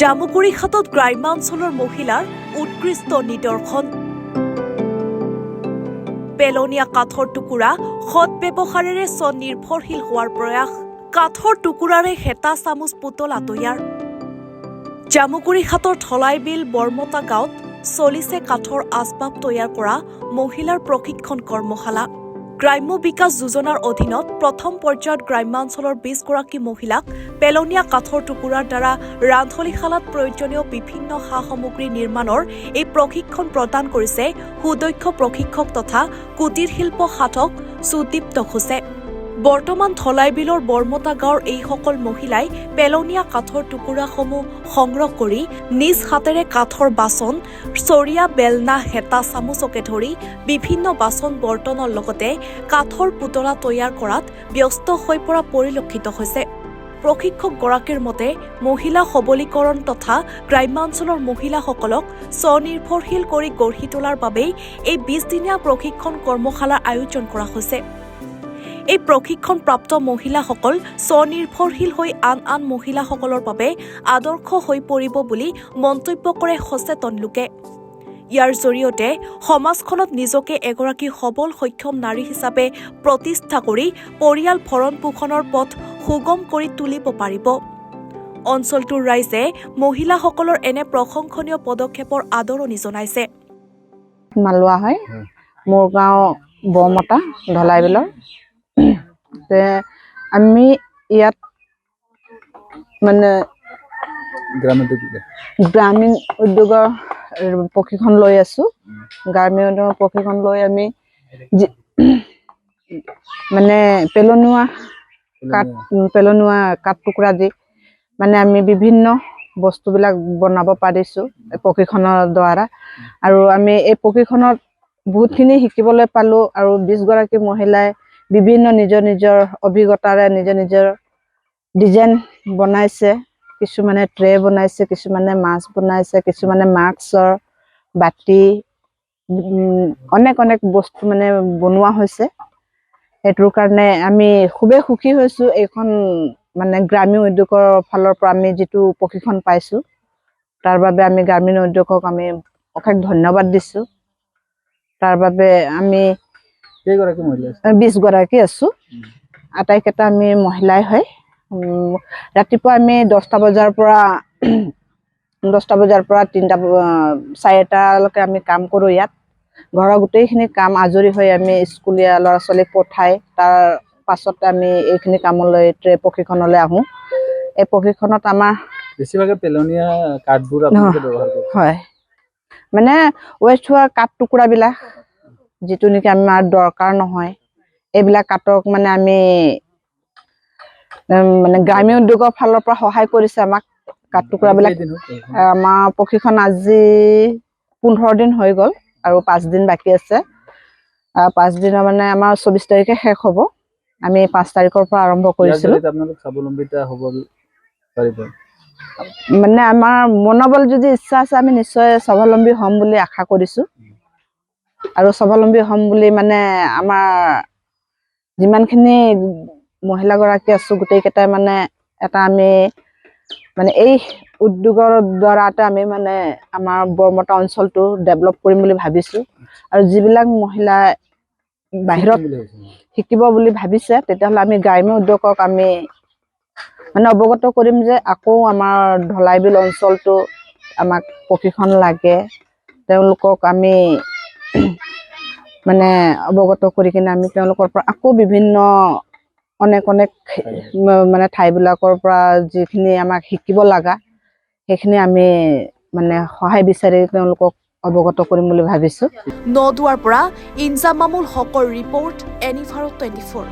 জামুগুৰিঘাটত গ্ৰাম্যাঞ্চলৰ মহিলাৰ উৎকৃষ্ট নিদৰ্শন। পেলনীয়া কাঠৰ টুকুৰা সৎ ব্যৱহাৰেৰে স্বনিৰ্ভৰশীল হোৱাৰ প্ৰয়াস। কাঠৰ টুকুৰাৰে হেতা চামুচ পুতলা তৈয়াৰ। জামুগুৰিঘাটৰ ধলাইবিল বৰমতা গাঁৱত চলিছে কাঠৰ আচবাব তৈয়াৰ কৰা মহিলাৰ প্ৰশিক্ষণ কৰ্মশালা। গ্ৰাম্য বিকাশ যোজনাৰ অধীনত প্ৰথম পৰ্যায়ত গ্ৰাম্যাঞ্চলৰ 20 গৰাকী মহিলাক পেলনীয়া কাঠৰ টুকুৰাৰ দ্বাৰা ৰান্ধনীশালাত প্ৰয়োজনীয় বিভিন্ন সা সামগ্ৰী নিৰ্মাণৰ এই প্ৰশিক্ষণ প্ৰদান কৰিছে সুদক্ষ প্ৰশিক্ষক তথা কুটিৰ শিল্প সাধক সুদীপ্ত ঘোষে। বৰ্তমান ধলাইবিলৰ বৰমতা গাঁৱৰ এইসকল মহিলাই পেলনীয়া কাঠৰ টুকুৰাসমূহ সংগ্ৰহ কৰি নিজ হাতেৰে কাঠৰ বাচন, চৰিয়া, বেলনা, হেতা, চামুচকে ধৰি বিভিন্ন বাচন বৰ্তনৰ লগতে কাঠৰ পুতলা তৈয়াৰ কৰাত ব্যস্ত হৈ পৰা পৰিলক্ষিত হৈছে। প্ৰশিক্ষকগৰাকীৰ মতে মহিলা সবলীকৰণ তথা গ্ৰাম্যাঞ্চলৰ মহিলাসকলক স্বনিৰ্ভৰশীল কৰি গঢ়ি তোলাৰ বাবেই এই 20 দিনীয়া প্ৰশিক্ষণ কৰ্মশালাৰ আয়োজন কৰা হৈছে। এই প্ৰশিক্ষণপ্ৰাপ্ত মহিলাসকল স্বনিৰ্ভৰশীল হৈ আন মহিলাসকলৰ বাবে আদৰ্শ হৈ পৰিব বুলি মন্তব্য কৰে সচেতন লোকে। ইয়াৰ জৰিয়তে সমাজখনত নিজকে এগৰাকী সবল সক্ষম নাৰী হিচাপে প্ৰতিষ্ঠা কৰি পৰিয়াল ভৰণ পোষণৰ পথ সুগম কৰি তুলিব পাৰিব। অঞ্চলটোৰ ৰাইজে মহিলাসকলৰ এনে প্ৰশংসনীয় পদক্ষেপৰ আদৰণি জনাইছে। মালোৱা হয় মোৰ গাঁও বৰমতা ধলাইবিলৰ। আমি ইয়াত মানে গ্ৰামীণ উদ্যোগৰ প্ৰশিক্ষণ লৈ আছো। গ্ৰামীণ উদ্যোগৰ প্ৰশিক্ষণ লৈ আমি মানে পেলনীয়া কাঠ টুকুৰা দি মানে আমি বিভিন্ন বস্তুবিলাক বনাব পাৰিছো প্ৰশিক্ষণৰ দ্বাৰা। আৰু আমি এই প্ৰশিক্ষণত বহুতখিনি শিকিবলৈ পালো। আৰু 20 গৰাকী মহিলাই বিভিন্ন নিজৰ অভিজ্ঞতাৰে নিজৰ ডিজাইন বনাইছে। কিছুমানে ট্ৰে বনাইছে, কিছুমানে মাছ বনাইছে, কিছুমানে মাস্কৰ বাতি, অনেক বস্তু মানে বনোৱা হৈছে। সেইটোৰ কাৰণে আমি খুবেই সুখী হৈছো। এইখন মানে গ্ৰামীণ উদ্যোগৰ ফালৰ পৰা আমি যিটো প্ৰশিক্ষণ পাইছো তাৰ বাবে আমি গ্ৰামীণ উদ্যোগক আমি অশেষ ধন্যবাদ দিছো। তাৰ বাবে আমি 20 গৰাকী আছো। আটাইকেইটা আমি মহিলাই হয়। ৰাতিপুৱা আমি 10টা বজাৰ পৰা 4টালৈকে আমি কাম কৰো ইয়াত। ঘৰৰ গোটেইখিনি কাম আজৰি হৈ আমি স্কুলীয়া ল'ৰা ছোৱালীক পঠাই তাৰ পাছত আমি এইখিনি কামলৈ প্ৰশিক্ষণলৈ আহো। এই প্ৰশিক্ষণত আমাৰ বেছিভাগে পেলনীয়া কাঠবোৰ আপোনালোকে ব্যৱহাৰ কৰে। হয়, মানে ৱেষ্ট হোৱা কাঠ টুকুৰাবিলাক যিটো নেকি আমাৰ দৰকাৰ নহয়, এইবিলাক কাঠক মানে আমি মানে গ্ৰামীণ উদ্যোগৰ ফালৰ পৰা সহায় কৰিছে আমাক। কাঠ টুকুৰাবিলাক আমাৰ প্ৰশিক্ষণ আজি 15 দিন হৈ গ'ল আৰু 5 দিন বাকী আছে। 5 দিনৰ মানে আমাৰ 24 তাৰিখে শেষ হ'ব। আমি 5 তাৰিখৰ পৰা আৰম্ভ কৰিছিলো। আপোনালোক স্বাৱলম্বিতা হ'ব পাৰিব মানে আমাৰ মনোবল যদি ইচ্ছা আছে আমি নিশ্চয় স্বাৱলম্বী হ'ম বুলি আশা কৰিছো। আৰু স্বাৱলম্বী হ'ম বুলি মানে আমাৰ যিমানখিনি মহিলাগৰাকী আছো গোটেইকেইটাই মানে এটা আমি মানে এই উদ্যোগৰ দ্বাৰাতে আমি মানে আমাৰ বৰমতা অঞ্চলটো ডেভেলপ কৰিম বুলি ভাবিছো। আৰু যিবিলাক মহিলা বাহিৰত শিকিব বুলি ভাবিছে তেতিয়াহ'লে আমি গ্ৰাম্য উদ্যোগক আমি মানে অৱগত কৰিম যে আকৌ আমাৰ ধলাইবিল অঞ্চলটো আমাক প্ৰশিক্ষণ লাগে। তেওঁলোকক আমি মানে অৱগত কৰি কিনে আমি তেওঁলোকৰ পৰা আকৌ বিভিন্ন অনেক মানে ঠাইবিলাকৰ পৰা যিখিনি আমাক শিকিব লগা সেইখিনি আমি মানে সহায় বিচাৰি তেওঁলোকক অৱগত কৰিম বুলি ভাবিছো। নদুৱাৰ পৰা ইনজামামুল হকৰ ৰিপৰ্ট, এনিভাৰো 24।